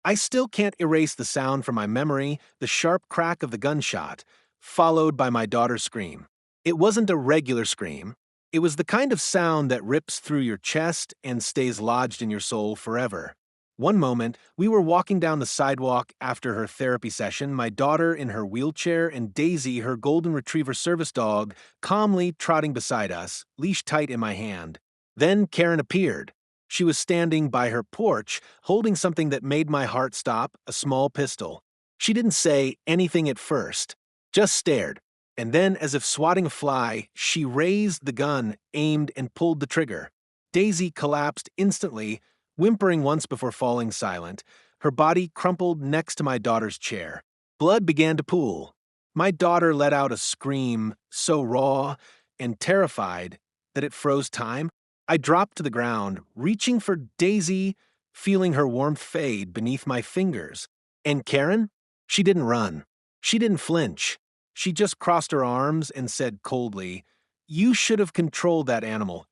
I still can't erase the sound from my memory, the sharp crack of the gunshot, followed by my daughter's scream. It wasn't a regular scream. It was the kind of sound that rips through your chest and stays lodged in your soul forever. One moment, we were walking down the sidewalk after her therapy session, my daughter in her wheelchair and Daisy, her golden retriever service dog, calmly trotting beside us, leash tight in my hand. Then Karen appeared. She was standing by her porch, holding something that made my heart stop, a small pistol. She didn't say anything at first, just stared. And then, as if swatting a fly, she raised the gun, aimed, and pulled the trigger. Daisy collapsed instantly, whimpering once before falling silent. Her body crumpled next to my daughter's chair. Blood began to pool. My daughter let out a scream, so raw and terrified that it froze time. I dropped to the ground, reaching for Daisy, feeling her warmth fade beneath my fingers. And Karen? She didn't run. She didn't flinch. She just crossed her arms and said coldly, "You should have controlled that animal."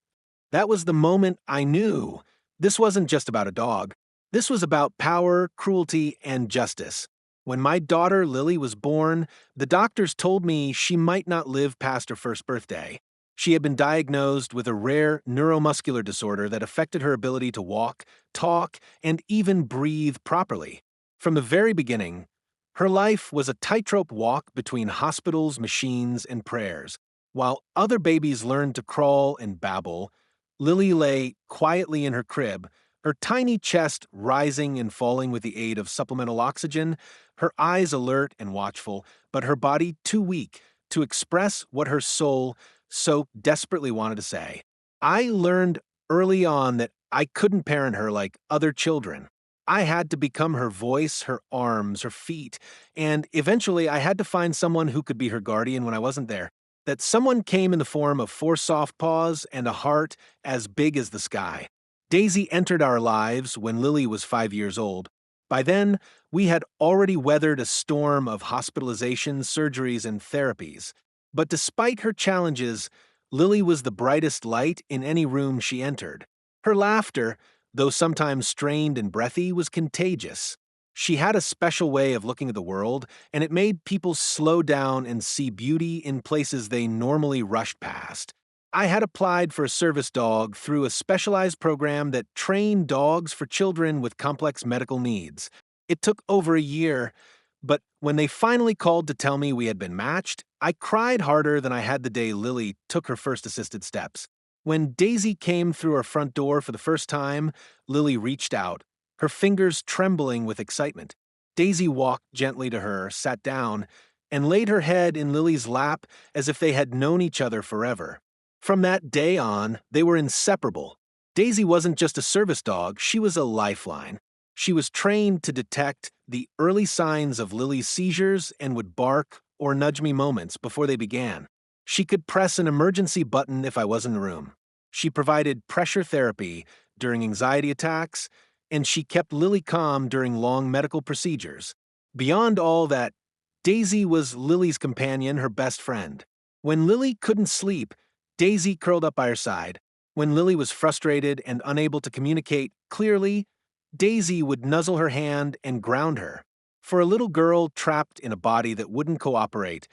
That was the moment I knew. This wasn't just about a dog. This was about power, cruelty, and justice. When my daughter Lily was born, the doctors told me she might not live past her first birthday. She had been diagnosed with a rare neuromuscular disorder that affected her ability to walk, talk, and even breathe properly. From the very beginning, her life was a tightrope walk between hospitals, machines, and prayers. While other babies learned to crawl and babble, Lily lay quietly in her crib, her tiny chest rising and falling with the aid of supplemental oxygen, her eyes alert and watchful, but her body too weak to express what her soul so desperately wanted to say. I learned early on that I couldn't parent her like other children. I had to become her voice, her arms, her feet, and eventually I had to find someone who could be her guardian when I wasn't there. That someone came in the form of 4 soft paws and a heart as big as the sky. Daisy entered our lives when Lily was 5 years old. By then, we had already weathered a storm of hospitalizations, surgeries, and therapies. But despite her challenges, Lily was the brightest light in any room she entered. Her laughter, though sometimes strained and breathy, was contagious. She had a special way of looking at the world, and it made people slow down and see beauty in places they normally rushed past. I had applied for a service dog through a specialized program that trained dogs for children with complex medical needs. It took over a year, but when they finally called to tell me we had been matched, I cried harder than I had the day Lily took her first assisted steps. When Daisy came through our front door for the first time, Lily reached out, her fingers trembling with excitement. Daisy walked gently to her, sat down, and laid her head in Lily's lap as if they had known each other forever. From that day on, they were inseparable. Daisy wasn't just a service dog, she was a lifeline. She was trained to detect the early signs of Lily's seizures and would bark or nudge me moments before they began. She could press an emergency button if I was in the room. She provided pressure therapy during anxiety attacks, and she kept Lily calm during long medical procedures. Beyond all that, Daisy was Lily's companion, her best friend. When Lily couldn't sleep, Daisy curled up by her side. When Lily was frustrated and unable to communicate clearly, Daisy would nuzzle her hand and ground her. For a little girl trapped in a body that wouldn't cooperate,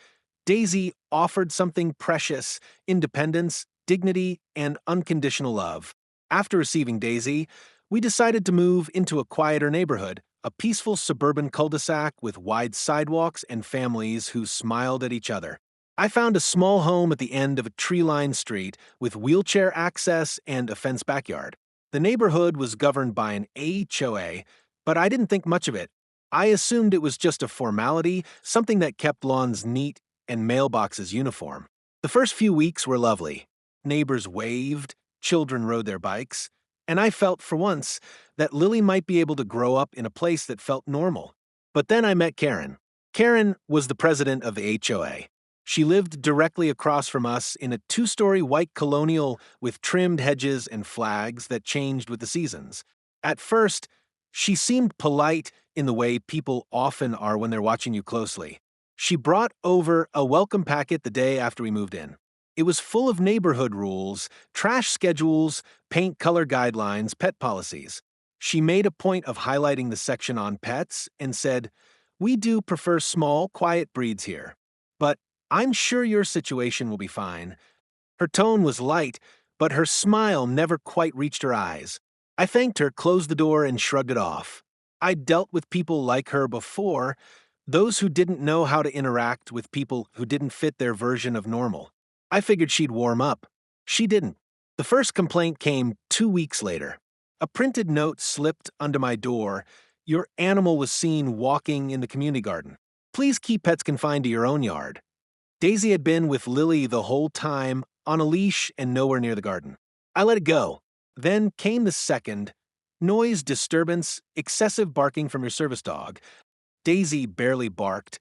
Daisy offered something precious: independence, dignity, and unconditional love. After receiving Daisy, we decided to move into a quieter neighborhood, a peaceful suburban cul-de-sac with wide sidewalks and families who smiled at each other. I found a small home at the end of a tree-lined street with wheelchair access and a fenced backyard. The neighborhood was governed by an HOA, but I didn't think much of it. I assumed it was just a formality, something that kept lawns neat and mailboxes uniform. The first few weeks were lovely. Neighbors waved, children rode their bikes, and I felt for once that Lily might be able to grow up in a place that felt normal. But then I met Karen. Karen was the president of the HOA. She lived directly across from us in a 2-story white colonial with trimmed hedges and flags that changed with the seasons. At first, she seemed polite in the way people often are when they're watching you closely. She brought over a welcome packet the day after we moved in. It was full of neighborhood rules, trash schedules, paint color guidelines, pet policies. She made a point of highlighting the section on pets and said, "We do prefer small, quiet breeds here. But I'm sure your situation will be fine." Her tone was light, but her smile never quite reached her eyes. I thanked her, closed the door, and shrugged it off. I'd dealt with people like her before, those who didn't know how to interact with people who didn't fit their version of normal. I figured she'd warm up. She didn't. The first complaint came 2 weeks later. A printed note slipped under my door. "Your animal was seen walking in the community garden. Please keep pets confined to your own yard." Daisy had been with Lily the whole time, on a leash and nowhere near the garden. I let it go. Then came the second: noise, disturbance, excessive barking from your service dog. Daisy barely barked,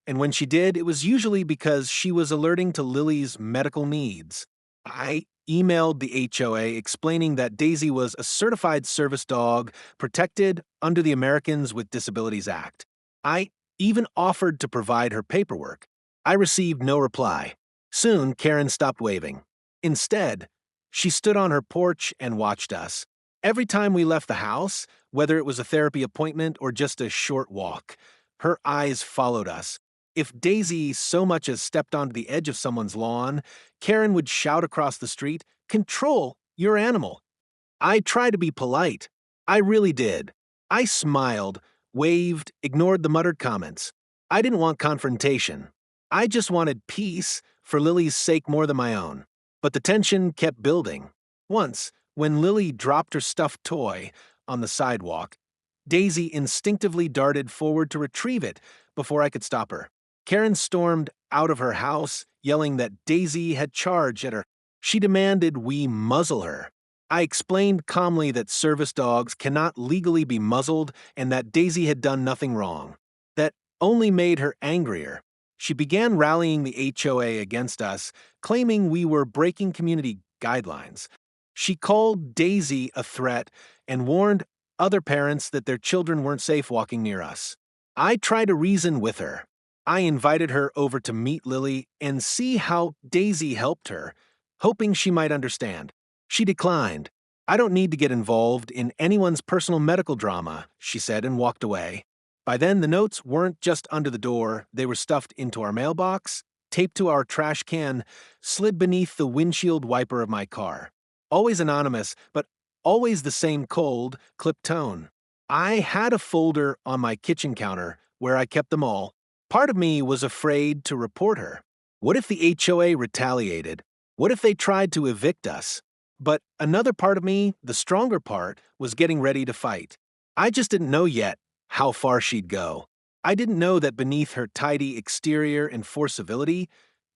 and when she did, it was usually because she was alerting to Lily's medical needs. I emailed the HOA explaining that Daisy was a certified service dog protected under the Americans with Disabilities Act. I even offered to provide her paperwork. I received no reply. Soon, Karen stopped waving. Instead, she stood on her porch and watched us. Every time we left the house, whether it was a therapy appointment or just a short walk, her eyes followed us. If Daisy so much as stepped onto the edge of someone's lawn, Karen would shout across the street, "Control your animal." I tried to be polite. I really did. I smiled, waved, ignored the muttered comments. I didn't want confrontation. I just wanted peace, for Lily's sake more than my own. But the tension kept building. Once, when Lily dropped her stuffed toy on the sidewalk, Daisy instinctively darted forward to retrieve it before I could stop her. Karen stormed out of her house, yelling that Daisy had charged at her. She demanded we muzzle her. I explained calmly that service dogs cannot legally be muzzled and that Daisy had done nothing wrong. That only made her angrier. She began rallying the HOA against us, claiming we were breaking community guidelines. She called Daisy a threat and warned other parents that their children weren't safe walking near us. I tried to reason with her. I invited her over to meet Lily and see how Daisy helped her, hoping she might understand. She declined. "I don't need to get involved in anyone's personal medical drama," she said, and walked away. By then, the notes weren't just under the door, they were stuffed into our mailbox, taped to our trash can, slid beneath the windshield wiper of my car. Always anonymous, but always the same cold, clipped tone. I had a folder on my kitchen counter where I kept them all. Part of me was afraid to report her. What if the HOA retaliated? What if they tried to evict us? But another part of me, the stronger part, was getting ready to fight. I just didn't know yet how far she'd go. I didn't know that beneath her tidy exterior and civility,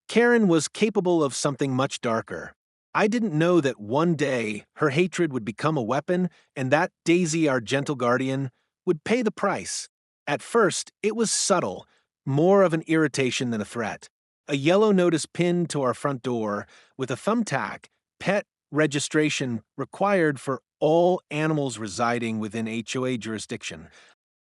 Karen was capable of something much darker. I didn't know that one day her hatred would become a weapon and that Daisy, our gentle guardian, would pay the price. At first, it was subtle, more of an irritation than a threat. A yellow notice pinned to our front door with a thumbtack, "Pet registration required for all animals residing within HOA jurisdiction."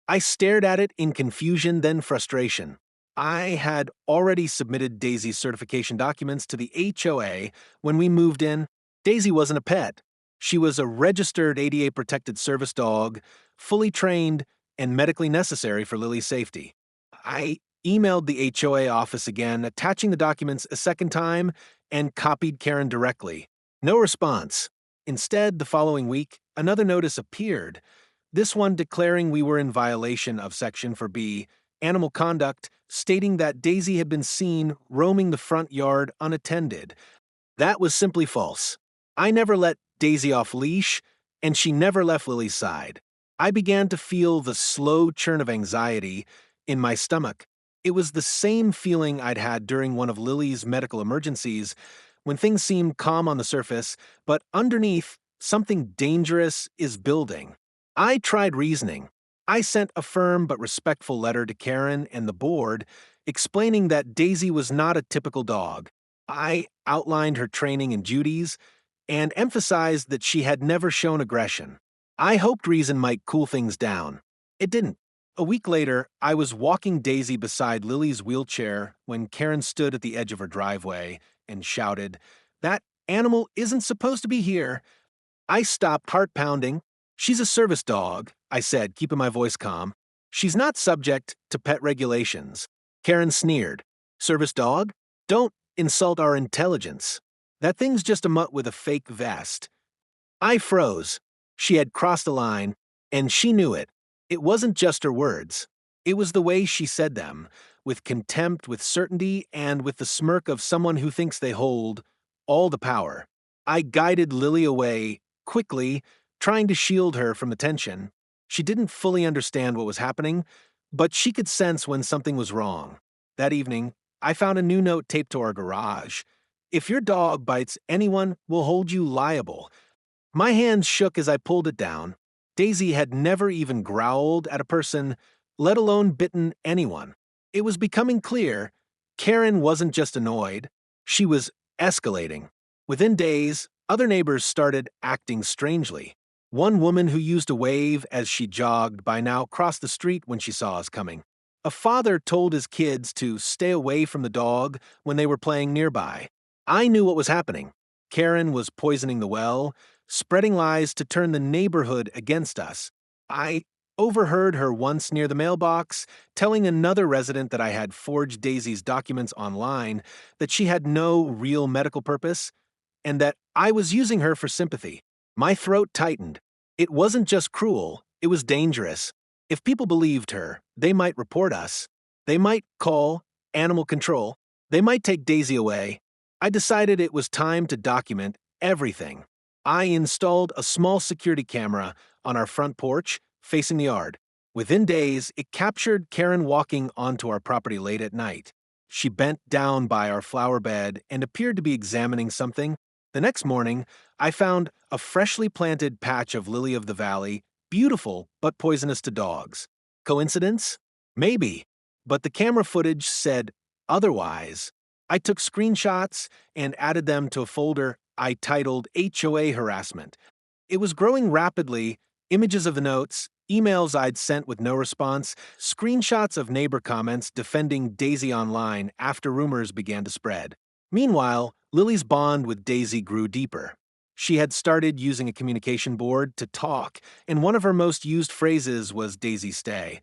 I stared at it in confusion, then frustration. I had already submitted Daisy's certification documents to the HOA when we moved in. Daisy wasn't a pet. She was a registered ADA-protected service dog, fully trained and medically necessary for Lily's safety. I emailed the HOA office again, attaching the documents a second time, and copied Karen directly. No response. Instead, the following week, another notice appeared, this one declaring we were in violation of Section 4B, Animal Conduct, stating that Daisy had been seen roaming the front yard unattended. That was simply false. I never let Daisy off leash, and she never left Lily's side. I began to feel the slow churn of anxiety in my stomach. It was the same feeling I'd had during one of Lily's medical emergencies, when things seemed calm on the surface, but underneath, something dangerous is building. I tried reasoning. I sent a firm but respectful letter to Karen and the board explaining that Daisy was not a typical dog. I outlined her training and duties and emphasized that she had never shown aggression. I hoped reason might cool things down. It didn't. A week later, I was walking Daisy beside Lily's wheelchair when Karen stood at the edge of her driveway and shouted, "That animal isn't supposed to be here." I stopped, heart pounding. She's a service dog, I said, keeping my voice calm. She's not subject to pet regulations. Karen sneered. Service dog? Don't insult our intelligence. That thing's just a mutt with a fake vest. I froze. She had crossed the line, and she knew it. It wasn't just her words. It was the way she said them, with contempt, with certainty, and with the smirk of someone who thinks they hold all the power. I guided Lily away, quickly, trying to shield her from attention. She didn't fully understand what was happening, but she could sense when something was wrong. That evening, I found a new note taped to our garage. If your dog bites anyone, we'll hold you liable. My hands shook as I pulled it down. Daisy had never even growled at a person, let alone bitten anyone. It was becoming clear Karen wasn't just annoyed, she was escalating. Within days, other neighbors started acting strangely. One woman who used a wave as she jogged by now crossed the street when she saw us coming. A father told his kids to stay away from the dog when they were playing nearby. I knew what was happening. Karen was poisoning the well, spreading lies to turn the neighborhood against us. I overheard her once near the mailbox, telling another resident that I had forged Daisy's documents online, that she had no real medical purpose, and that I was using her for sympathy. My throat tightened. It wasn't just cruel, it was dangerous. If people believed her, they might report us. They might call animal control. They might take Daisy away. I decided it was time to document everything. I installed a small security camera on our front porch, facing the yard. Within days, it captured Karen walking onto our property late at night. She bent down by our flower bed and appeared to be examining something. The next morning, I found a freshly planted patch of lily of the valley, beautiful but poisonous to dogs. Coincidence? Maybe. But the camera footage said otherwise. I took screenshots and added them to a folder I titled HOA harassment. It was growing rapidly, images of the notes, emails I'd sent with no response, screenshots of neighbor comments defending Daisy online after rumors began to spread. Meanwhile, Lily's bond with Daisy grew deeper. She had started using a communication board to talk, and one of her most used phrases was Daisy stay.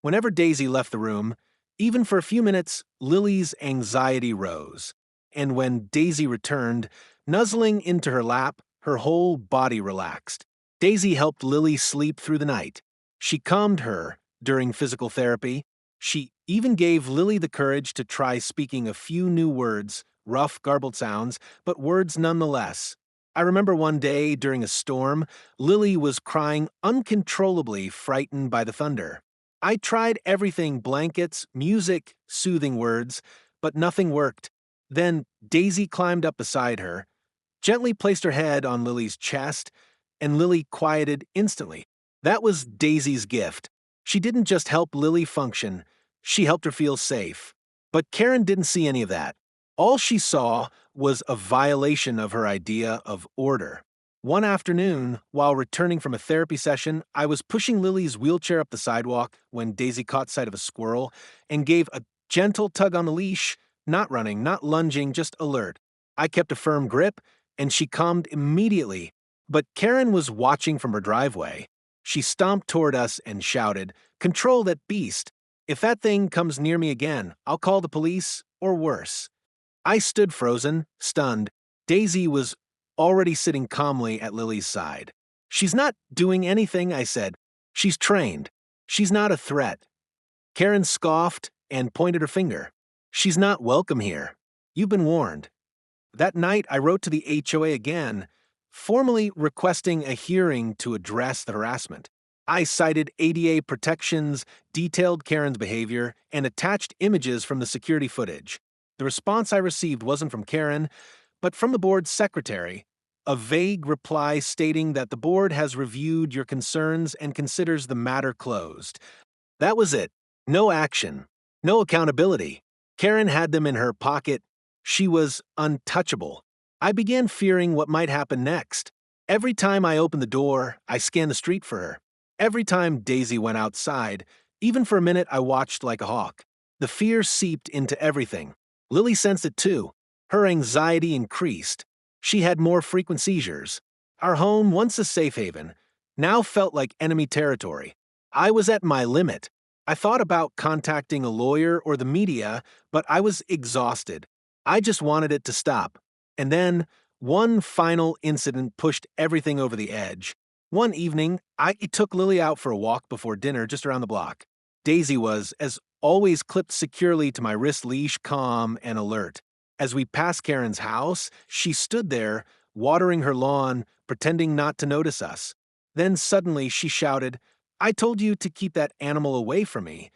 Whenever Daisy left the room, even for a few minutes, Lily's anxiety rose. And when Daisy returned, nuzzling into her lap, her whole body relaxed. Daisy helped Lily sleep through the night. She calmed her during physical therapy. She even gave Lily the courage to try speaking a few new words, rough, garbled sounds, but words nonetheless. I remember one day during a storm, Lily was crying uncontrollably, frightened by the thunder. I tried everything, blankets, music, soothing words, but nothing worked. Then Daisy climbed up beside her, gently placed her head on Lily's chest, and Lily quieted instantly. That was Daisy's gift. She didn't just help Lily function, she helped her feel safe. But Karen didn't see any of that. All she saw was a violation of her idea of order. One afternoon, while returning from a therapy session, I was pushing Lily's wheelchair up the sidewalk when Daisy caught sight of a squirrel and gave a gentle tug on the leash, not running, not lunging, just alert. I kept a firm grip, and she calmed immediately. But Karen was watching from her driveway. She stomped toward us and shouted, "Control that beast! If that thing comes near me again, I'll call the police, or worse." I stood frozen, stunned. Daisy was already sitting calmly at Lily's side. "She's not doing anything," I said. "She's trained. She's not a threat." Karen scoffed and pointed her finger. "She's not welcome here. You've been warned." That night, I wrote to the HOA again, formally requesting a hearing to address the harassment. I cited ADA protections, detailed Karen's behavior, and attached images from the security footage. The response I received wasn't from Karen, but from the board's secretary, a vague reply stating that the board has reviewed your concerns and considers the matter closed. That was it. No action. No accountability. Karen had them in her pocket. She was untouchable. I began fearing what might happen next. Every time I opened the door, I scanned the street for her. Every time Daisy went outside, even for a minute, I watched like a hawk. The fear seeped into everything. Lily sensed it too. Her anxiety increased. She had more frequent seizures. Our home, once a safe haven, now felt like enemy territory. I was at my limit. I thought about contacting a lawyer or the media, but I was exhausted. I just wanted it to stop. And then, one final incident pushed everything over the edge. One evening, I took Lily out for a walk before dinner just around the block. Daisy was, as always, clipped securely to my wrist leash, calm and alert. As we passed Karen's house, she stood there, watering her lawn, pretending not to notice us. Then suddenly she shouted, "I told you to keep that animal away from me."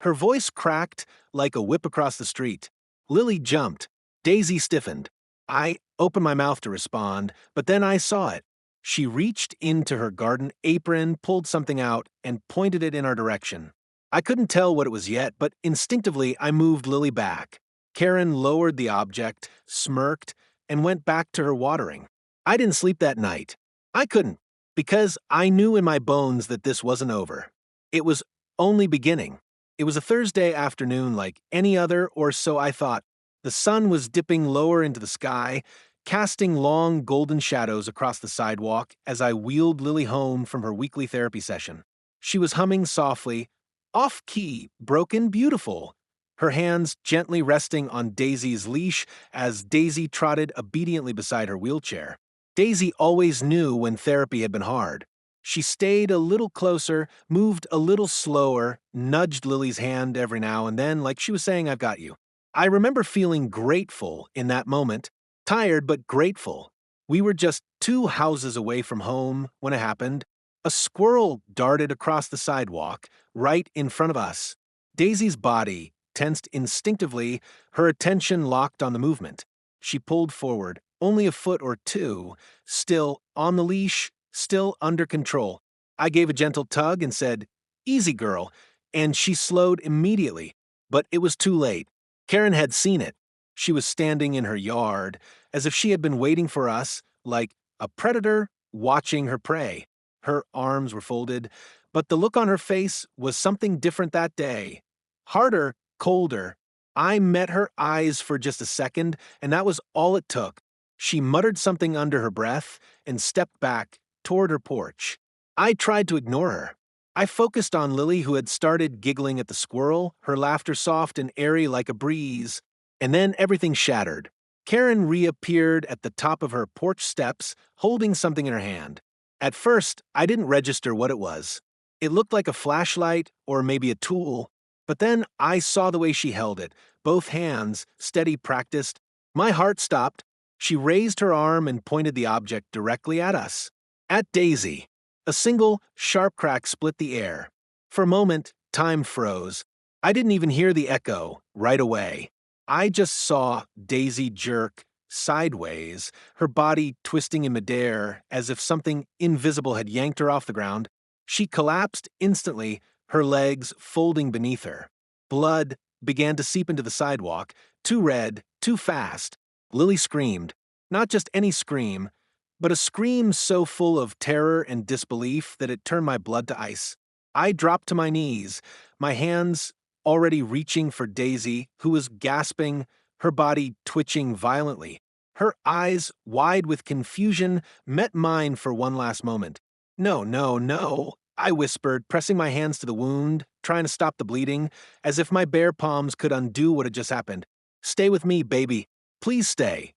Her voice cracked like a whip across the street. Lily jumped. Daisy stiffened. I opened my mouth to respond, but then I saw it. She reached into her garden apron, pulled something out, and pointed it in our direction. I couldn't tell what it was yet, but instinctively I moved Lily back. Karen lowered the object, smirked, and went back to her watering. I didn't sleep that night. I couldn't, because I knew in my bones that this wasn't over. It was only beginning. It was a Thursday afternoon like any other, or so I thought. The sun was dipping lower into the sky, casting long golden shadows across the sidewalk as I wheeled Lily home from her weekly therapy session. She was humming softly, off-key, broken, beautiful, her hands gently resting on Daisy's leash as Daisy trotted obediently beside her wheelchair. Daisy always knew when therapy had been hard. She stayed a little closer, moved a little slower, nudged Lily's hand every now and then, like she was saying, "I've got you." I remember feeling grateful in that moment, tired but grateful. We were just 2 houses away from home when it happened. A squirrel darted across the sidewalk, right in front of us. Daisy's body tensed instinctively, her attention locked on the movement. She pulled forward, only a foot or two, still on the leash, still under control. I gave a gentle tug and said, "Easy, girl," and she slowed immediately, but it was too late. Karen had seen it. She was standing in her yard, as if she had been waiting for us, like a predator watching her prey. Her arms were folded, but the look on her face was something different that day. Harder, colder. I met her eyes for just a second, and that was all it took. She muttered something under her breath and stepped back toward her porch. I tried to ignore her. I focused on Lily, who had started giggling at the squirrel, her laughter soft and airy like a breeze. And then everything shattered. Karen reappeared at the top of her porch steps, holding something in her hand. At first, I didn't register what it was. It looked like a flashlight or maybe a tool, but then I saw the way she held it, both hands, steady, practiced. My heart stopped. She raised her arm and pointed the object directly at us. At Daisy. A single, sharp crack split the air. For a moment, time froze. I didn't even hear the echo right away. I just saw Daisy jerk sideways, her body twisting in midair as if something invisible had yanked her off the ground. She collapsed instantly, her legs folding beneath her. Blood began to seep into the sidewalk, too red, too fast. Lily screamed. Not just any scream, but a scream so full of terror and disbelief that it turned my blood to ice. I dropped to my knees, my hands already reaching for Daisy, who was gasping, her body twitching violently. Her eyes, wide with confusion, met mine for one last moment. "No, no, no," I whispered, pressing my hands to the wound, trying to stop the bleeding, as if my bare palms could undo what had just happened. "Stay with me, baby. Please stay."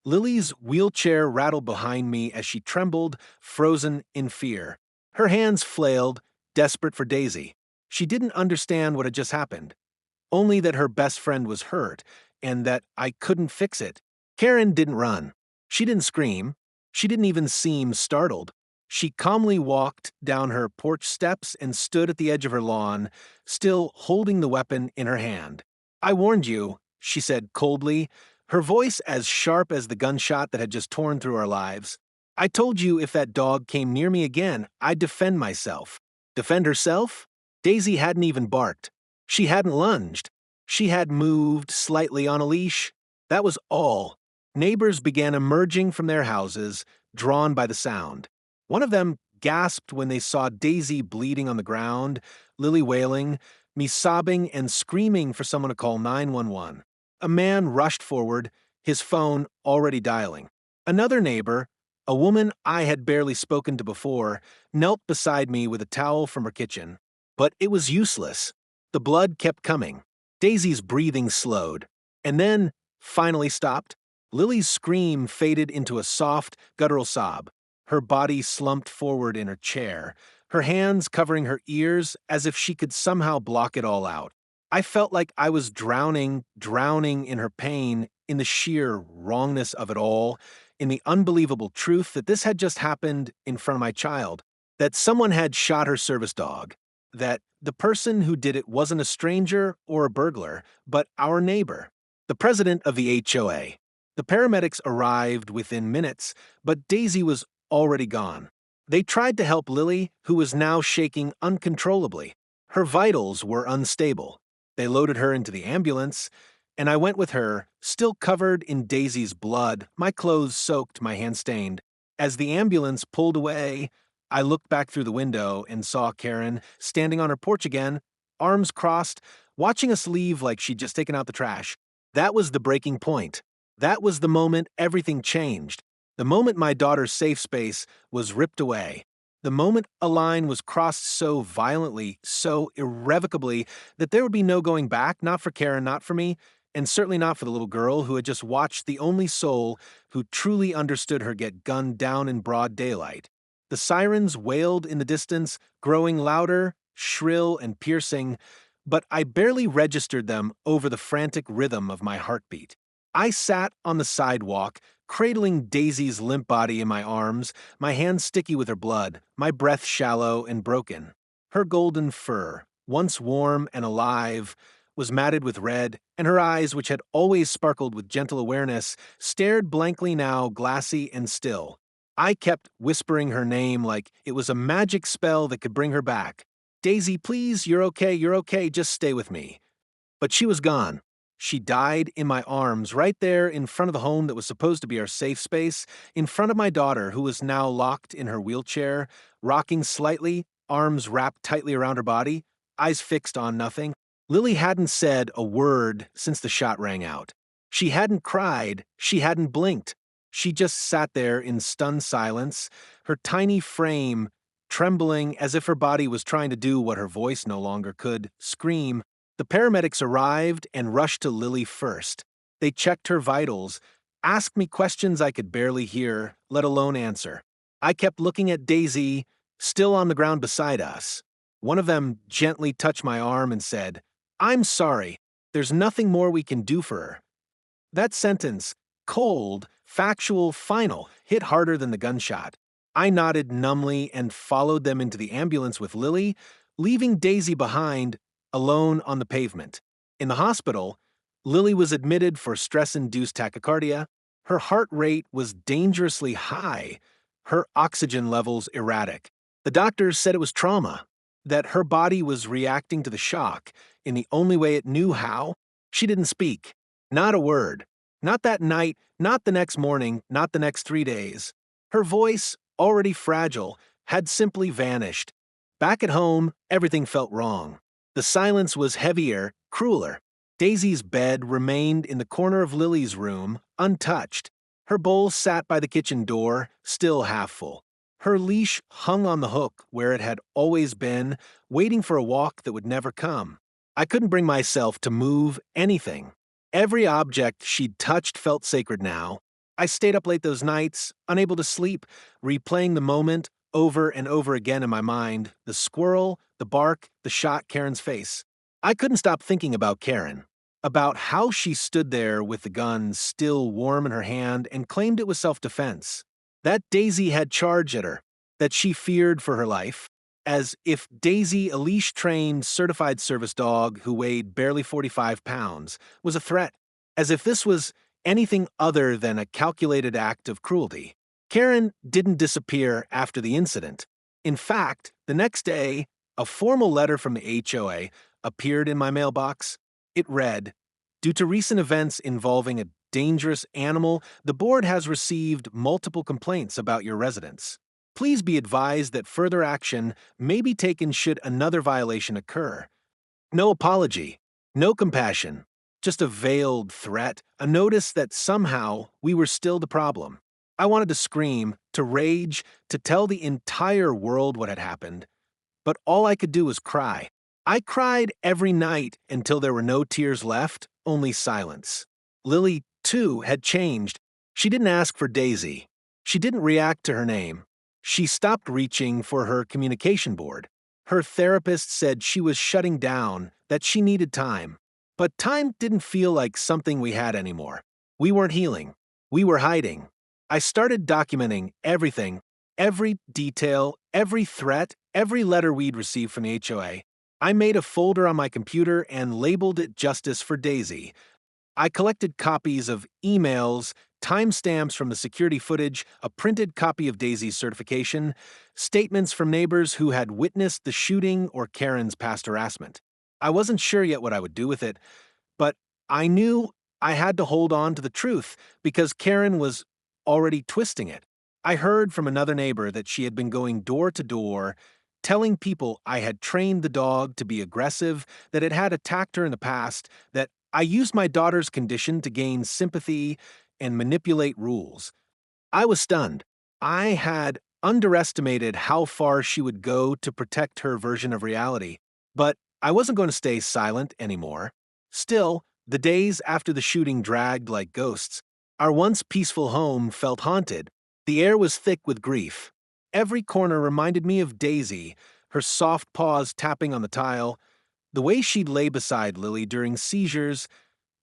Lily's wheelchair rattled behind me as she trembled, frozen in fear. Her hands flailed, desperate for Daisy. She didn't understand what had just happened, only that her best friend was hurt and that I couldn't fix it. Karen didn't run. She didn't scream. She didn't even seem startled. She calmly walked down her porch steps and stood at the edge of her lawn, still holding the weapon in her hand. "I warned you," she said coldly, her voice as sharp as the gunshot that had just torn through our lives. "I told you if that dog came near me again, I'd defend myself." Defend herself? Daisy hadn't even barked. She hadn't lunged. She had moved slightly on a leash. That was all. Neighbors began emerging from their houses, drawn by the sound. One of them gasped when they saw Daisy bleeding on the ground, Lily wailing, me sobbing and screaming for someone to call 911. A man rushed forward, his phone already dialing. Another neighbor, A woman I had barely spoken to before knelt beside me with a towel from her kitchen. But it was useless. The blood kept coming. Daisy's breathing slowed. And then, finally stopped. Lily's scream faded into a soft, guttural sob. Her body slumped forward in her chair, her hands covering her ears as if she could somehow block it all out. I felt like I was drowning in her pain, in the sheer wrongness of it all, in the unbelievable truth that this had just happened in front of my child, that someone had shot her service dog, that the person who did it wasn't a stranger or a burglar, but our neighbor, the president of the HOA. The paramedics arrived within minutes, but Daisy was already gone. They tried to help Lily, who was now shaking uncontrollably. Her vitals were unstable. They loaded her into the ambulance, and I went with her, still covered in Daisy's blood, my clothes soaked, my hands stained. As the ambulance pulled away, I looked back through the window and saw Karen standing on her porch again, arms crossed, watching us leave like she'd just taken out the trash. That was the breaking point. That was the moment everything changed. The moment my daughter's safe space was ripped away. The moment a line was crossed so violently, so irrevocably, that there would be no going back, not for Karen, not for me, and certainly not for the little girl who had just watched the only soul who truly understood her get gunned down in broad daylight. The sirens wailed in the distance, growing louder, shrill, and piercing, but I barely registered them over the frantic rhythm of my heartbeat. I sat on the sidewalk, cradling Daisy's limp body in my arms, my hands sticky with her blood, my breath shallow and broken. Her golden fur, once warm and alive, was matted with red, and her eyes, which had always sparkled with gentle awareness, stared blankly now, glassy and still. I kept whispering her name like it was a magic spell that could bring her back. Daisy, please, you're okay, just stay with me. But she was gone. She died in my arms, right there in front of the home that was supposed to be our safe space, in front of my daughter, who was now locked in her wheelchair, rocking slightly, arms wrapped tightly around her body, eyes fixed on nothing. Lily hadn't said a word since the shot rang out. She hadn't cried, she hadn't blinked. She just sat there in stunned silence, her tiny frame trembling as if her body was trying to do what her voice no longer could, scream. The paramedics arrived and rushed to Lily first. They checked her vitals, asked me questions I could barely hear, let alone answer. I kept looking at Daisy, still on the ground beside us. One of them gently touched my arm and said, "I'm sorry. There's nothing more we can do for her." That sentence, cold, factual, final, hit harder than the gunshot. I nodded numbly and followed them into the ambulance with Lily, leaving Daisy behind, alone on the pavement. In the hospital, Lily was admitted for stress-induced tachycardia. Her heart rate was dangerously high, her oxygen levels erratic. The doctors said it was trauma, that her body was reacting to the shock in the only way it knew how. She didn't speak. Not a word. Not that night, not the next morning, not the next 3 days. Her voice, already fragile, had simply vanished. Back at home, everything felt wrong. The silence was heavier, crueler. Daisy's bed remained in the corner of Lily's room, untouched. Her bowl sat by the kitchen door, still half full. Her leash hung on the hook where it had always been, waiting for a walk that would never come. I couldn't bring myself to move anything. Every object she'd touched felt sacred now. I stayed up late those nights, unable to sleep, replaying the moment over and over again in my mind, the squirrel, the bark, the shot Karen's face. I couldn't stop thinking about Karen, about how she stood there with the gun still warm in her hand and claimed it was self-defense. That Daisy had charge at her, that she feared for her life, as if Daisy, a leash-trained, certified service dog who weighed barely 45 pounds, was a threat, as if this was anything other than a calculated act of cruelty. Karen didn't disappear after the incident. In fact, the next day, a formal letter from the HOA appeared in my mailbox. It read, "Due to recent events involving a dangerous animal, the board has received multiple complaints about your residence. Please be advised that further action may be taken should another violation occur." No apology, no compassion, just a veiled threat, a notice that somehow we were still the problem. I wanted to scream, to rage, to tell the entire world what had happened, but all I could do was cry. I cried every night until there were no tears left, only silence. Lily, too, had changed. She didn't ask for Daisy. She didn't react to her name. She stopped reaching for her communication board. Her therapist said she was shutting down, that she needed time. But time didn't feel like something we had anymore. We weren't healing. We were hiding. I started documenting everything, every detail, every threat, every letter we'd received from the HOA. I made a folder on my computer and labeled it Justice for Daisy. I collected copies of emails, timestamps from the security footage, a printed copy of Daisy's certification, statements from neighbors who had witnessed the shooting or Karen's past harassment. I wasn't sure yet what I would do with it, but I knew I had to hold on to the truth because Karen was already twisting it. I heard from another neighbor that she had been going door to door, telling people I had trained the dog to be aggressive, that it had attacked her in the past, that I used my daughter's condition to gain sympathy and manipulate rules. I was stunned. I had underestimated how far she would go to protect her version of reality, but I wasn't going to stay silent anymore. Still, the days after the shooting dragged like ghosts. Our once peaceful home felt haunted. The air was thick with grief. Every corner reminded me of Daisy, her soft paws tapping on the tile, the way she'd lay beside Lily during seizures,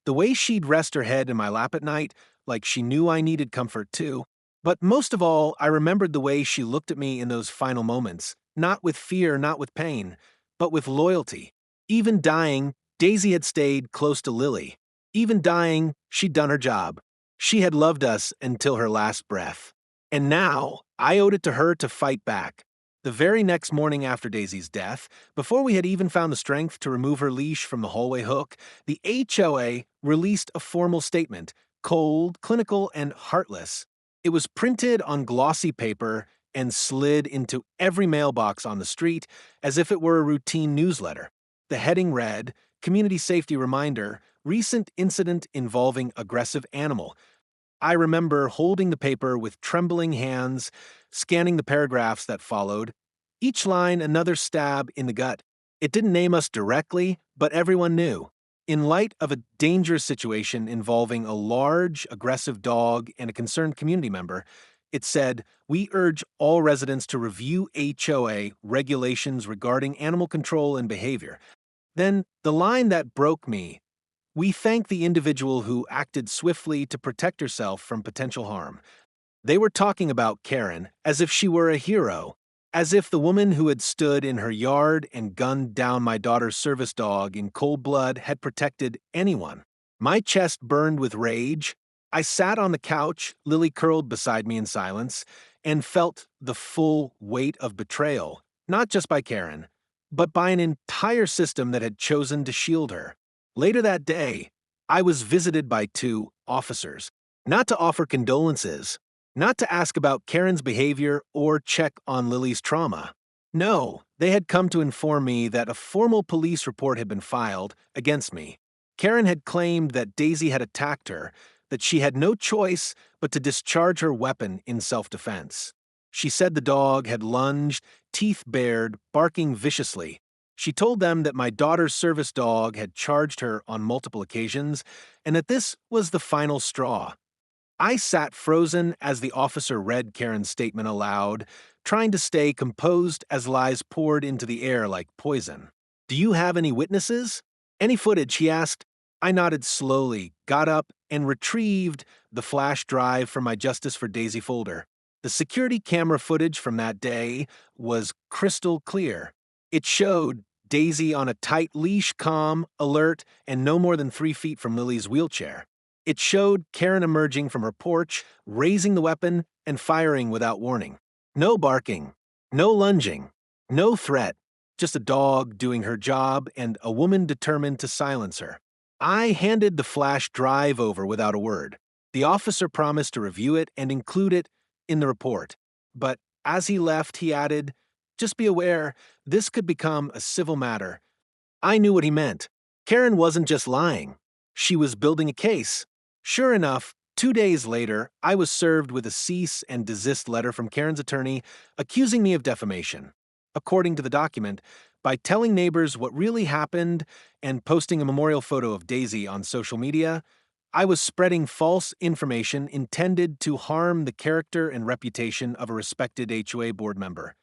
the way she'd rest her head in my lap at night, like she knew I needed comfort too. But most of all, I remembered the way she looked at me in those final moments, not with fear, not with pain, but with loyalty. Even dying, Daisy had stayed close to Lily. Even dying, she'd done her job. She had loved us until her last breath. And now, I owed it to her to fight back. The very next morning after Daisy's death, before we had even found the strength to remove her leash from the hallway hook, the HOA released a formal statement, cold, clinical, and heartless. It was printed on glossy paper and slid into every mailbox on the street as if it were a routine newsletter. The heading read, Community Safety Reminder, Recent Incident Involving Aggressive Animal. I remember holding the paper with trembling hands, scanning the paragraphs that followed, each line another stab in the gut. It didn't name us directly, but everyone knew. In light of a dangerous situation involving a large, aggressive dog and a concerned community member, it said, "We urge all residents to review HOA regulations regarding animal control and behavior." Then, the line that broke me, "We thank the individual who acted swiftly to protect herself from potential harm." They were talking about Karen as if she were a hero, as if the woman who had stood in her yard and gunned down my daughter's service dog in cold blood had protected anyone. My chest burned with rage. I sat on the couch, Lily curled beside me in silence, and felt the full weight of betrayal, not just by Karen, but by an entire system that had chosen to shield her. Later that day, I was visited by two officers, not to offer condolences, not to ask about Karen's behavior or check on Lily's trauma. No, they had come to inform me that a formal police report had been filed against me. Karen had claimed that Daisy had attacked her, that she had no choice but to discharge her weapon in self-defense. She said the dog had lunged, teeth bared, barking viciously. She told them that my daughter's service dog had charged her on multiple occasions and that this was the final straw. I sat frozen as the officer read Karen's statement aloud, trying to stay composed as lies poured into the air like poison. "Do you have any witnesses? Any footage?" he asked. I nodded slowly, got up, and retrieved the flash drive from my Justice for Daisy folder. The security camera footage from that day was crystal clear. It showed Daisy on a tight leash, calm, alert, and no more than 3 feet from Lily's wheelchair. It showed Karen emerging from her porch, raising the weapon, and firing without warning. No barking, no lunging, no threat, just a dog doing her job and a woman determined to silence her. I handed the flash drive over without a word. The officer promised to review it and include it in the report. But as he left, he added, "Just be aware, this could become a civil matter." I knew what he meant. Karen wasn't just lying. She was building a case. Sure enough, 2 days later, I was served with a cease and desist letter from Karen's attorney accusing me of defamation. According to the document, by telling neighbors what really happened and posting a memorial photo of Daisy on social media, I was spreading false information intended to harm the character and reputation of a respected HOA board member.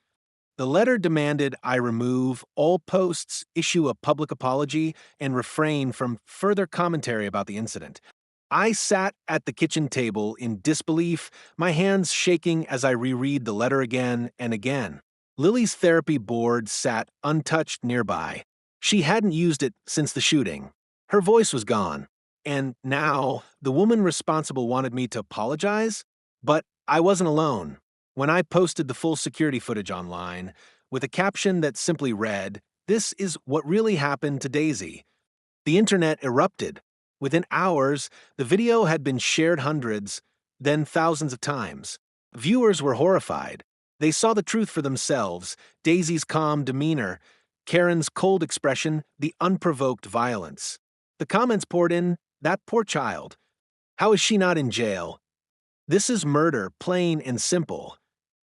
The letter demanded I remove all posts, issue a public apology, and refrain from further commentary about the incident. I sat at the kitchen table in disbelief, my hands shaking as I reread the letter again and again. Lily's therapy board sat untouched nearby. She hadn't used it since the shooting. Her voice was gone. And now, the woman responsible wanted me to apologize? But I wasn't alone. When I posted the full security footage online, with a caption that simply read, "This is what really happened to Daisy," the internet erupted. Within hours, the video had been shared hundreds, then thousands of times. Viewers were horrified. They saw the truth for themselves: Daisy's calm demeanor, Karen's cold expression, the unprovoked violence. The comments poured in, "That poor child. How is she not in jail? This is murder, plain and simple."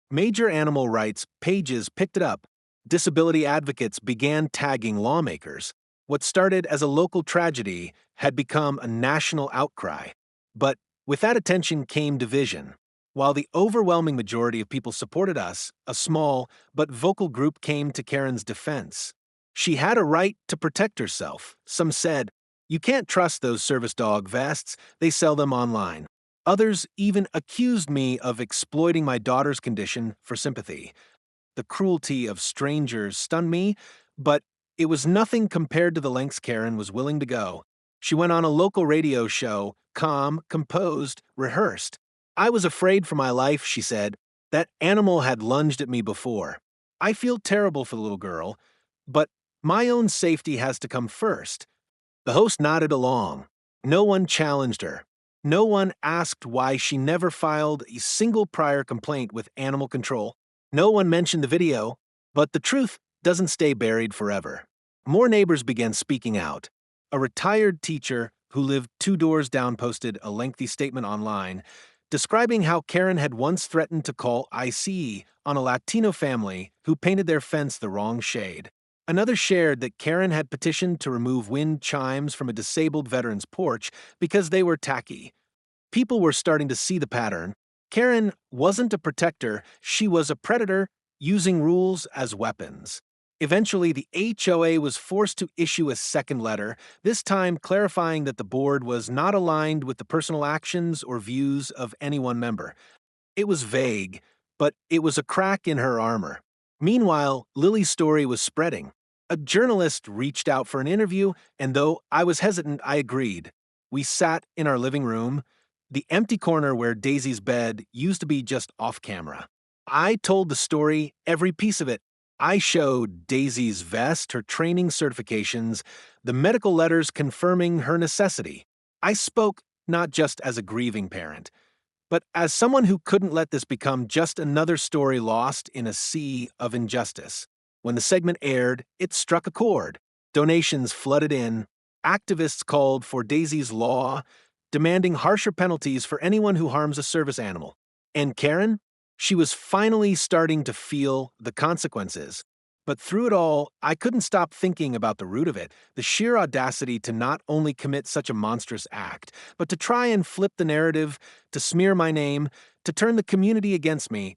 Major animal rights pages picked it up. Disability advocates began tagging lawmakers. What started as a local tragedy had become a national outcry. But with that attention came division. While the overwhelming majority of people supported us, a small but vocal group came to Karen's defense. She had a right to protect herself. Some said, "You can't trust those service dog vests, they sell them online." Others even accused me of exploiting my daughter's condition for sympathy. The cruelty of strangers stunned me, but it was nothing compared to the lengths Karen was willing to go. She went on a local radio show, calm, composed, rehearsed. "I was afraid for my life," she said. "That animal had lunged at me before. I feel terrible for the little girl, but my own safety has to come first." The host nodded along. No one challenged her. No one asked why she never filed a single prior complaint with animal control. No one mentioned the video, but the truth doesn't stay buried forever. More neighbors began speaking out. A retired teacher who lived 2 doors down posted a lengthy statement online describing how Karen had once threatened to call ICE on a Latino family who painted their fence the wrong shade. Another shared that Karen had petitioned to remove wind chimes from a disabled veteran's porch because they were tacky. People were starting to see the pattern. Karen wasn't a protector, she was a predator using rules as weapons. Eventually, the HOA was forced to issue a second letter, this time clarifying that the board was not aligned with the personal actions or views of any one member. It was vague, but it was a crack in her armor. Meanwhile, Lily's story was spreading. A journalist reached out for an interview, and though I was hesitant, I agreed. We sat in our living room, the empty corner where Daisy's bed used to be just off camera. I told the story, every piece of it. I showed Daisy's vest, her training certifications, the medical letters confirming her necessity. I spoke not just as a grieving parent, but as someone who couldn't let this become just another story lost in a sea of injustice. When the segment aired, it struck a chord. Donations flooded in. Activists called for Daisy's law, demanding harsher penalties for anyone who harms a service animal. And Karen? She was finally starting to feel the consequences. But through it all, I couldn't stop thinking about the root of it, the sheer audacity to not only commit such a monstrous act, but to try and flip the narrative, to smear my name, to turn the community against me,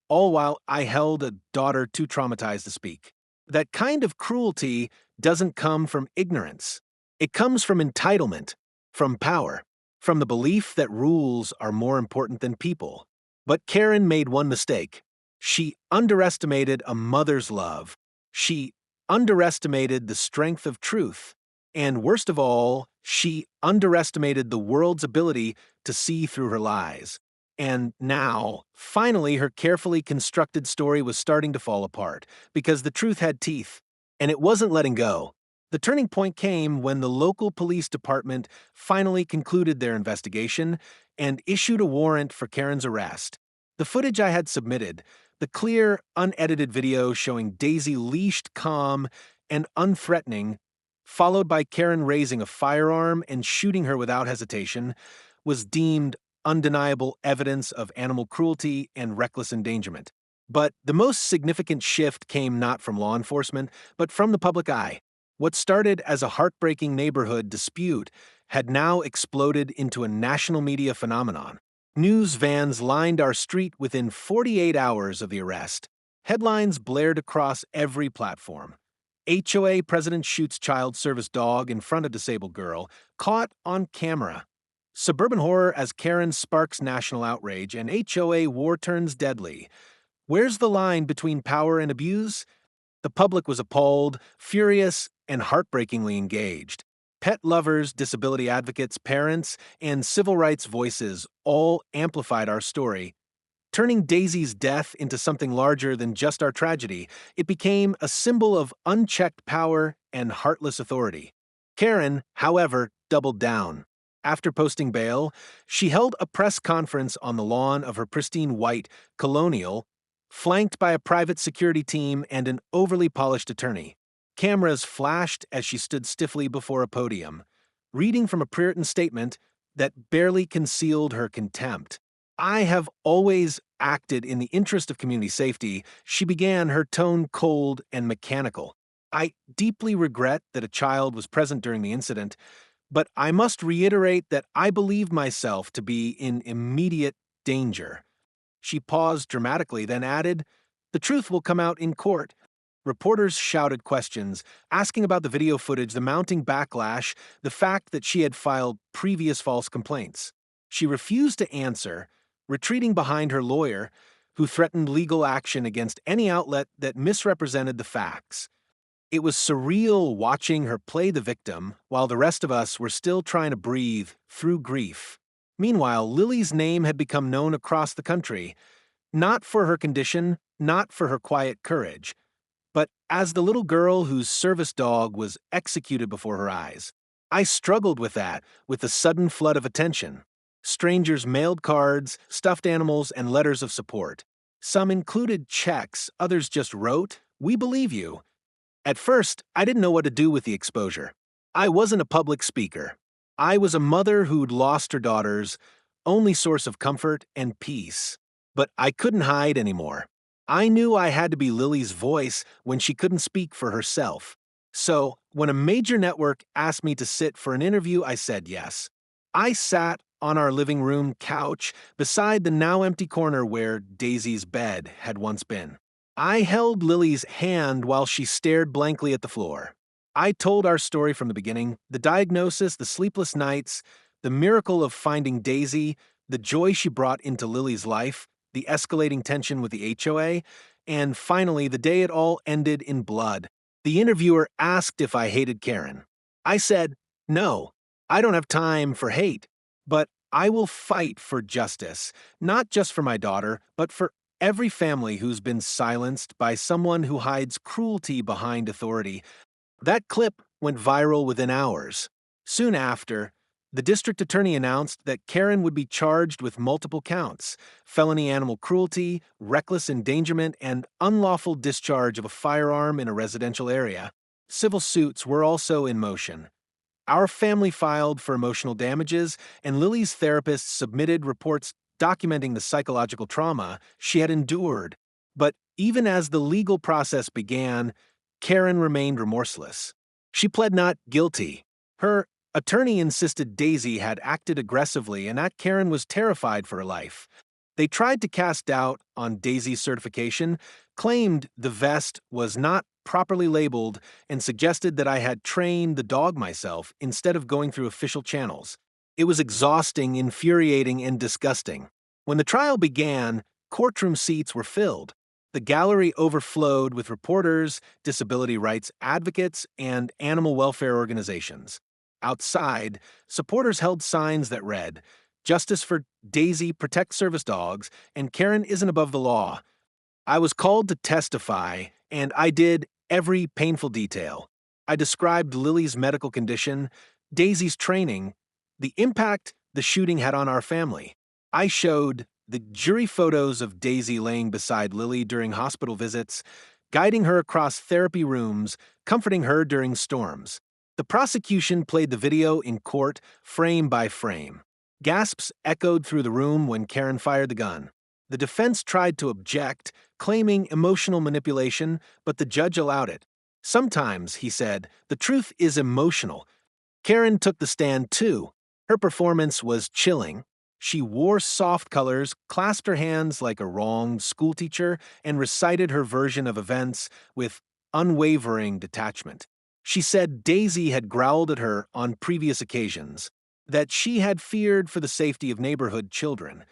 all while I held a daughter too traumatized to speak. That kind of cruelty doesn't come from ignorance. It comes from entitlement, from power, from the belief that rules are more important than people. But Karen made one mistake. She underestimated a mother's love. She underestimated the strength of truth. And worst of all, she underestimated the world's ability to see through her lies. And now, finally, her carefully constructed story was starting to fall apart, because the truth had teeth, and it wasn't letting go. The turning point came when the local police department finally concluded their investigation and issued a warrant for Karen's arrest. The footage I had submitted, the clear, unedited video showing Daisy leashed, calm, and unthreatening, followed by Karen raising a firearm and shooting her without hesitation, was deemed undeniable evidence of animal cruelty and reckless endangerment. But the most significant shift came not from law enforcement, but from the public eye. What started as a heartbreaking neighborhood dispute had now exploded into a national media phenomenon. News vans lined our street within 48 hours of the arrest. Headlines blared across every platform. HOA president shoots child service dog in front of disabled girl, caught on camera. Suburban horror as Karen sparks national outrage, and HOA war turns deadly. Where's the line between power and abuse? The public was appalled, furious, and heartbreakingly engaged. Pet lovers, disability advocates, parents, and civil rights voices all amplified our story. Turning Daisy's death into something larger than just our tragedy, it became a symbol of unchecked power and heartless authority. Karen, however, doubled down. After posting bail, she held a press conference on the lawn of her pristine white Colonial, flanked by a private security team and an overly polished attorney. Cameras flashed as she stood stiffly before a podium, reading from a pre-written statement that barely concealed her contempt. "I have always acted in the interest of community safety," she began, her tone cold and mechanical. "I deeply regret that a child was present during the incident, but I must reiterate that I believe myself to be in immediate danger." She paused dramatically, then added, "The truth will come out in court." Reporters shouted questions, asking about the video footage, the mounting backlash, the fact that she had filed previous false complaints. She refused to answer, retreating behind her lawyer, who threatened legal action against any outlet that misrepresented the facts. It was surreal watching her play the victim while the rest of us were still trying to breathe through grief. Meanwhile, Lily's name had become known across the country, not for her condition, not for her quiet courage, but as the little girl whose service dog was executed before her eyes. I struggled with that, with the sudden flood of attention. Strangers mailed cards, stuffed animals, and letters of support. Some included checks, others just wrote, "We believe you." At first, I didn't know what to do with the exposure. I wasn't a public speaker. I was a mother who'd lost her daughter's only source of comfort and peace. But I couldn't hide anymore. I knew I had to be Lily's voice when she couldn't speak for herself. So, when a major network asked me to sit for an interview, I said yes. I sat on our living room couch beside the now empty corner where Daisy's bed had once been. I held Lily's hand while she stared blankly at the floor. I told our story from the beginning, the diagnosis, the sleepless nights, the miracle of finding Daisy, the joy she brought into Lily's life, the escalating tension with the HOA, and finally, the day it all ended in blood. The interviewer asked if I hated Karen. I said, "No, I don't have time for hate, but I will fight for justice, not just for my daughter, but for every family who's been silenced by someone who hides cruelty behind authority." That clip went viral within hours. Soon after, the district attorney announced that Karen would be charged with multiple counts: felony animal cruelty, reckless endangerment, and unlawful discharge of a firearm in a residential area. Civil suits were also in motion. Our family filed for emotional damages, and Lily's therapist submitted reports documenting the psychological trauma she had endured. But even as the legal process began, Karen remained remorseless. She pled not guilty. Her attorney insisted Daisy had acted aggressively and that Karen was terrified for her life. They tried to cast doubt on Daisy's certification, claimed the vest was not properly labeled, and suggested that I had trained the dog myself instead of going through official channels. It was exhausting, infuriating, and disgusting. When the trial began, courtroom seats were filled. The gallery overflowed with reporters, disability rights advocates, and animal welfare organizations. Outside, supporters held signs that read, "Justice for Daisy, protect service dogs, and Karen isn't above the law." I was called to testify, and I did every painful detail. I described Lily's medical condition, Daisy's training, the impact the shooting had on our family. I showed the jury photos of Daisy laying beside Lily during hospital visits, guiding her across therapy rooms, comforting her during storms. The prosecution played the video in court, frame by frame. Gasps echoed through the room when Karen fired the gun. The defense tried to object, claiming emotional manipulation, but the judge allowed it. Sometimes, he said, the truth is emotional. Karen took the stand too. Her performance was chilling. She wore soft colors, clasped her hands like a wronged schoolteacher, and recited her version of events with unwavering detachment. She said Daisy had growled at her on previous occasions, that she had feared for the safety of neighborhood children,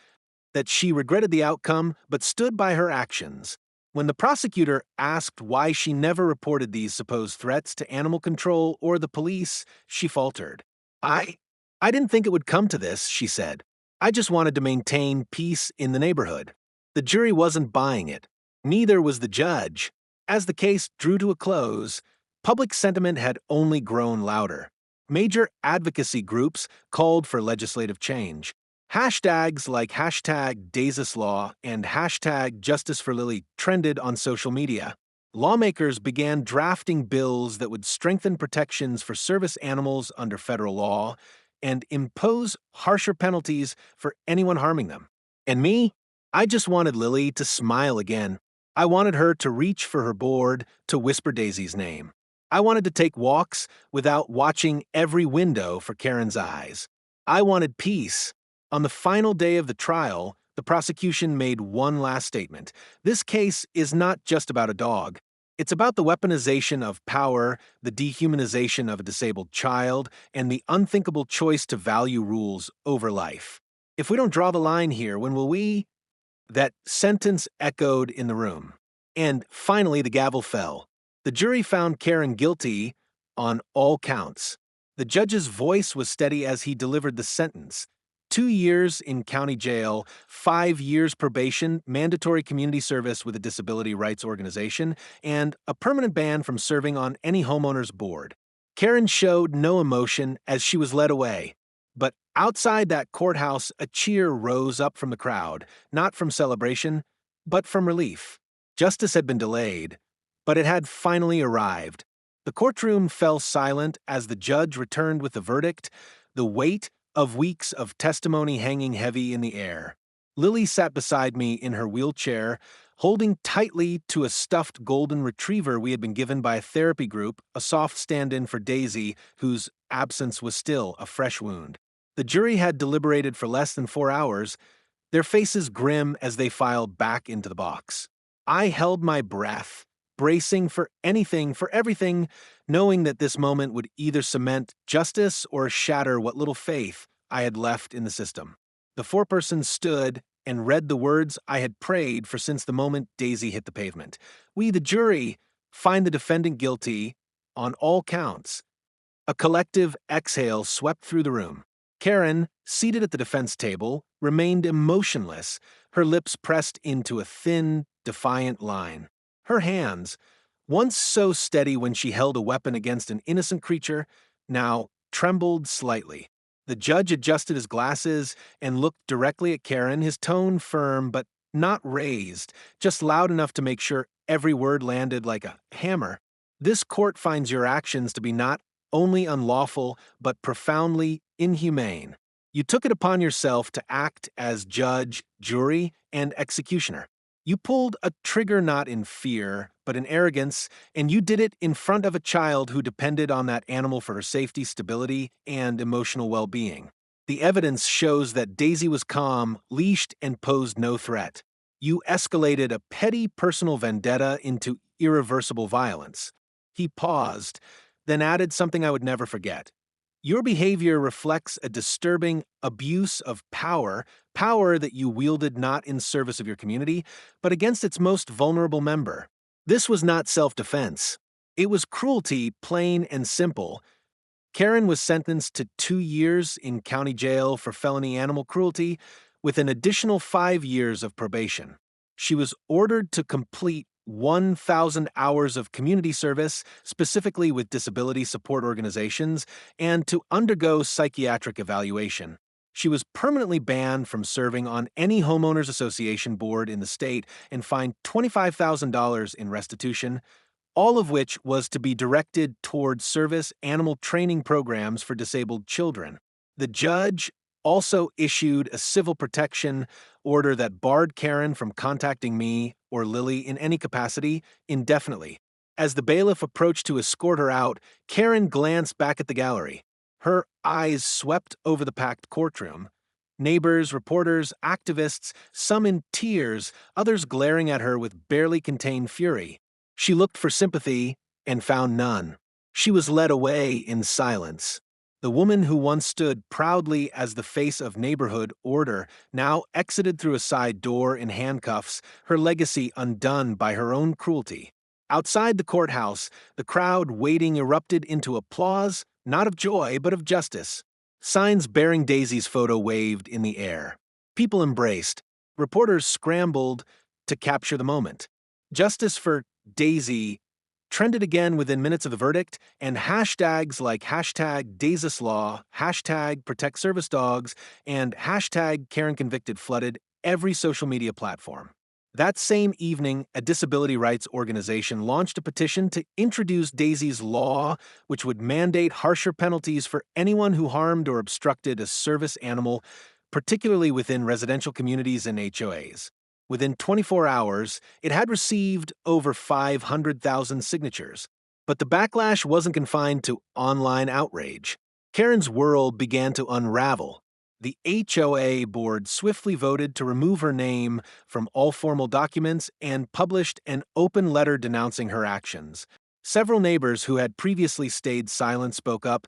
that she regretted the outcome but stood by her actions. When the prosecutor asked why she never reported these supposed threats to animal control or the police, she faltered. I didn't think it would come to this, she said. I just wanted to maintain peace in the neighborhood. The jury wasn't buying it. Neither was the judge. As the case drew to a close, public sentiment had only grown louder. Major advocacy groups called for legislative change. Hashtags like hashtag #DaisisLaw and hashtag #JusticeForLily trended on social media. Lawmakers began drafting bills that would strengthen protections for service animals under federal law and impose harsher penalties for anyone harming them. And me? I just wanted Lily to smile again. I wanted her to reach for her board to whisper Daisy's name. I wanted to take walks without watching every window for Karen's eyes. I wanted peace. On the final day of the trial, the prosecution made one last statement. This case is not just about a dog. It's about the weaponization of power, the dehumanization of a disabled child, and the unthinkable choice to value rules over life. If we don't draw the line here, when will we? That sentence echoed in the room. And finally, the gavel fell. The jury found Karen guilty on all counts. The judge's voice was steady as he delivered the sentence. 2 years in county jail, 5 years probation, mandatory community service with a disability rights organization, and a permanent ban from serving on any homeowner's board. Karen showed no emotion as she was led away. But outside that courthouse, a cheer rose up from the crowd, not from celebration, but from relief. Justice had been delayed, but it had finally arrived. The courtroom fell silent as the judge returned with the verdict, the weight of weeks of testimony hanging heavy in the air. Lily sat beside me in her wheelchair, holding tightly to a stuffed golden retriever we had been given by a therapy group, a soft stand-in for Daisy, whose absence was still a fresh wound. The jury had deliberated for less than 4 hours, their faces grim as they filed back into the box. I held my breath, bracing for anything, for everything, knowing that this moment would either cement justice or shatter what little faith I had left in the system. The foreperson stood and read the words I had prayed for since the moment Daisy hit the pavement. We, the jury, find the defendant guilty on all counts. A collective exhale swept through the room. Karen, seated at the defense table, remained emotionless, her lips pressed into a thin, defiant line. Her hands, once so steady when she held a weapon against an innocent creature, now trembled slightly. The judge adjusted his glasses and looked directly at Karen, his tone firm but not raised, just loud enough to make sure every word landed like a hammer. This court finds your actions to be not only unlawful but profoundly inhumane. You took it upon yourself to act as judge, jury, and executioner. You pulled a trigger not in fear, but in arrogance, and you did it in front of a child who depended on that animal for her safety, stability, and emotional well-being. The evidence shows that Daisy was calm, leashed, and posed no threat. You escalated a petty personal vendetta into irreversible violence. He paused, then added something I would never forget. Your behavior reflects a disturbing abuse of power, power that you wielded not in service of your community, but against its most vulnerable member. This was not self-defense. It was cruelty, plain and simple. Karen was sentenced to 2 years in county jail for felony animal cruelty, with an additional 5 years of probation. She was ordered to complete 1,000 hours of community service, specifically with disability support organizations, and to undergo psychiatric evaluation. She was permanently banned from serving on any homeowners association board in the state and fined $25,000 in restitution, all of which was to be directed toward service animal training programs for disabled children. The judge also issued a civil protection order that barred Karen from contacting me or Lily in any capacity indefinitely. As the bailiff approached to escort her out, Karen glanced back at the gallery. Her eyes swept over the packed courtroom. Neighbors, reporters, activists, some in tears, others glaring at her with barely contained fury. She looked for sympathy and found none. She was led away in silence. The woman who once stood proudly as the face of neighborhood order now exited through a side door in handcuffs, her legacy undone by her own cruelty. Outside the courthouse, the crowd waiting erupted into applause, not of joy, but of justice. Signs bearing Daisy's photo waved in the air. People embraced. Reporters scrambled to capture the moment. Justice for Daisy trended again within minutes of the verdict, and hashtags like hashtag #DaisisLaw, hashtag Protect Service Dogs, and hashtag Karen Convicted flooded every social media platform. That same evening, a disability rights organization launched a petition to introduce Daisy's law, which would mandate harsher penalties for anyone who harmed or obstructed a service animal, particularly within residential communities and HOAs. Within 24 hours, it had received over 500,000 signatures. But the backlash wasn't confined to online outrage. Karen's world began to unravel. The HOA board swiftly voted to remove her name from all formal documents and published an open letter denouncing her actions. Several neighbors who had previously stayed silent spoke up,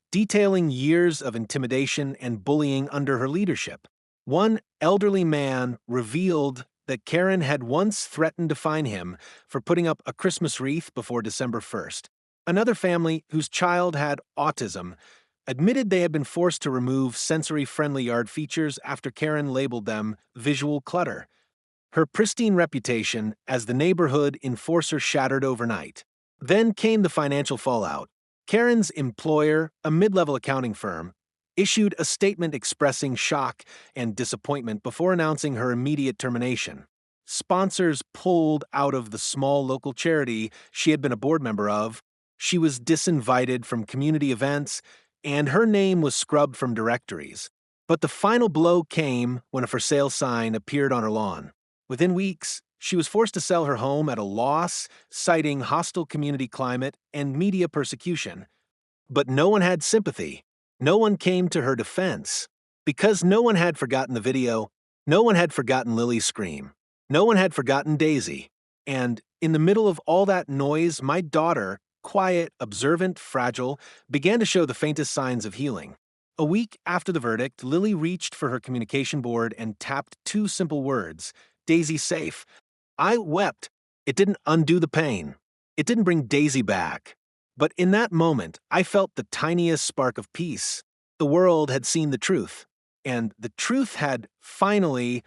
detailing years of intimidation and bullying under her leadership. One elderly man revealed that Karen had once threatened to fine him for putting up a Christmas wreath before December 1st. Another family, whose child had autism, admitted they had been forced to remove sensory-friendly yard features after Karen labeled them visual clutter. Her pristine reputation as the neighborhood enforcer shattered overnight. Then came the financial fallout. Karen's employer, a mid-level accounting firm, issued a statement expressing shock and disappointment before announcing her immediate termination. Sponsors pulled out of the small local charity she had been a board member of. She was disinvited from community events, and her name was scrubbed from directories. But the final blow came when a for sale sign appeared on her lawn. Within weeks, she was forced to sell her home at a loss, citing hostile community climate and media persecution. But no one had sympathy. No one came to her defense. Because no one had forgotten the video, no one had forgotten Lily's scream. No one had forgotten Daisy. And in the middle of all that noise, my daughter, quiet, observant, fragile, began to show the faintest signs of healing. A week after the verdict, Lily reached for her communication board and tapped two simple words, "Daisy safe." I wept. It didn't undo the pain. It didn't bring Daisy back. But in that moment, I felt the tiniest spark of peace. The world had seen the truth. And the truth had finally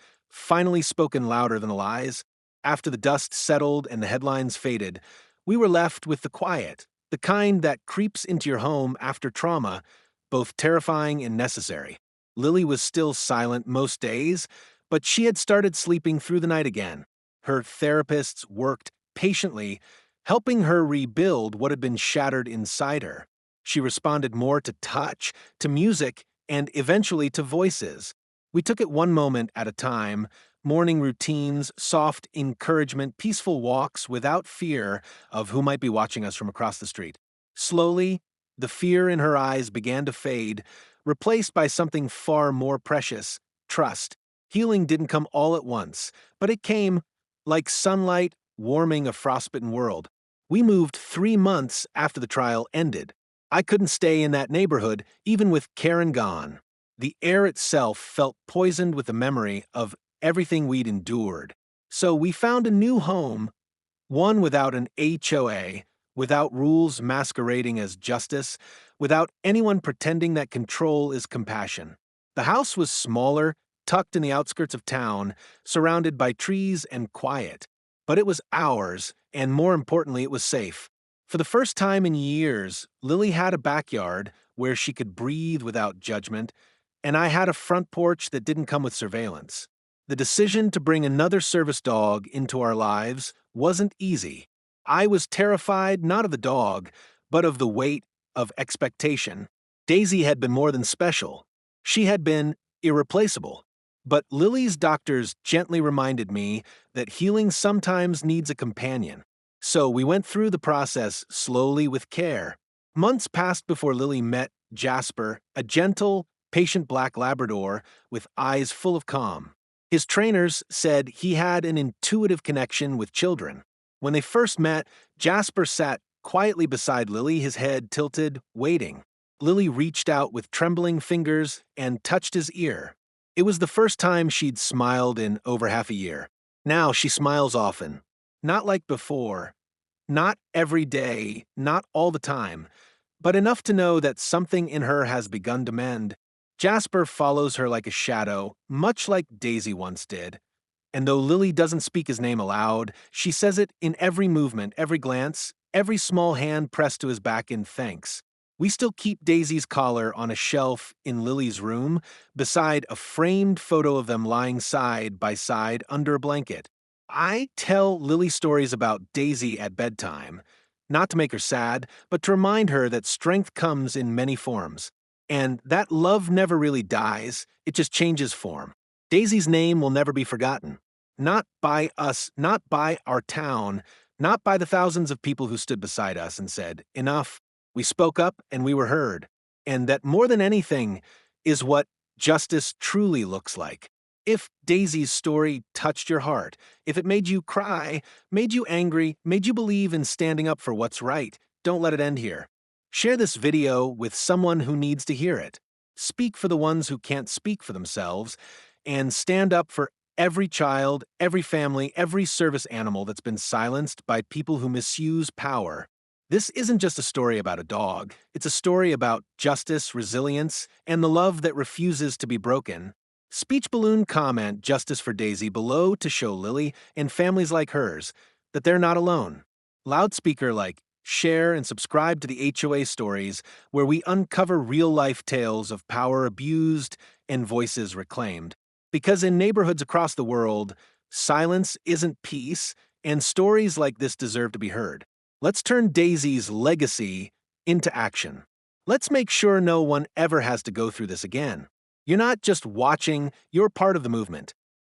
spoken louder than the lies. After the dust settled and the headlines faded, we were left with the quiet, the kind that creeps into your home after trauma, both terrifying and necessary. Lily was still silent most days, but she had started sleeping through the night again. Her therapists worked patiently, helping her rebuild what had been shattered inside her. She responded more to touch, to music, and eventually to voices. We took it one moment at a time, morning routines, soft encouragement, peaceful walks without fear of who might be watching us from across the street. Slowly, the fear in her eyes began to fade, replaced by something far more precious, trust. Healing didn't come all at once, but it came like sunlight warming a frostbitten world. We moved 3 months after the trial ended. I couldn't stay in that neighborhood, even with Karen gone. The air itself felt poisoned with the memory of everything we'd endured. So we found a new home, one without an HOA, without rules masquerading as justice, without anyone pretending that control is compassion. The house was smaller, tucked in the outskirts of town, surrounded by trees and quiet. But it was ours, and more importantly, it was safe. For the first time in years, Lily had a backyard where she could breathe without judgment, and I had a front porch that didn't come with surveillance. The decision to bring another service dog into our lives wasn't easy. I was terrified not of the dog, but of the weight of expectation. Daisy had been more than special. She had been irreplaceable. But Lily's doctors gently reminded me that healing sometimes needs a companion. So we went through the process slowly with care. Months passed before Lily met Jasper, a gentle, patient black Labrador with eyes full of calm. His trainers said he had an intuitive connection with children. When they first met, Jasper sat quietly beside Lily, his head tilted, waiting. Lily reached out with trembling fingers and touched his ear. It was the first time she'd smiled in over half a year. Now she smiles often. Not like before. Not every day, not all the time, but enough to know that something in her has begun to mend. Jasper follows her like a shadow, much like Daisy once did. And though Lily doesn't speak his name aloud, she says it in every movement, every glance, every small hand pressed to his back in thanks. We still keep Daisy's collar on a shelf in Lily's room, beside a framed photo of them lying side by side under a blanket. I tell Lily stories about Daisy at bedtime, not to make her sad, but to remind her that strength comes in many forms, and that love never really dies, it just changes form. Daisy's name will never be forgotten. Not by us, not by our town, not by the thousands of people who stood beside us and said, "Enough." We spoke up and we were heard. And that more than anything is what justice truly looks like. If Daisy's story touched your heart, if it made you cry, made you angry, made you believe in standing up for what's right, don't let it end here. Share this video with someone who needs to hear it. Speak for the ones who can't speak for themselves, and stand up for every child, every family, every service animal that's been silenced by people who misuse power. This isn't just a story about a dog. It's a story about justice, resilience, and the love that refuses to be broken. Speech balloon comment Justice for Daisy below to show Lily and families like hers that they're not alone. Loudspeaker like share and subscribe to the HOA stories where we uncover real-life tales of power abused and voices reclaimed. Because in neighborhoods across the world, silence isn't peace, and stories like this deserve to be heard. Let's turn Daisy's legacy into action. Let's make sure no one ever has to go through this again. You're not just watching, you're part of the movement.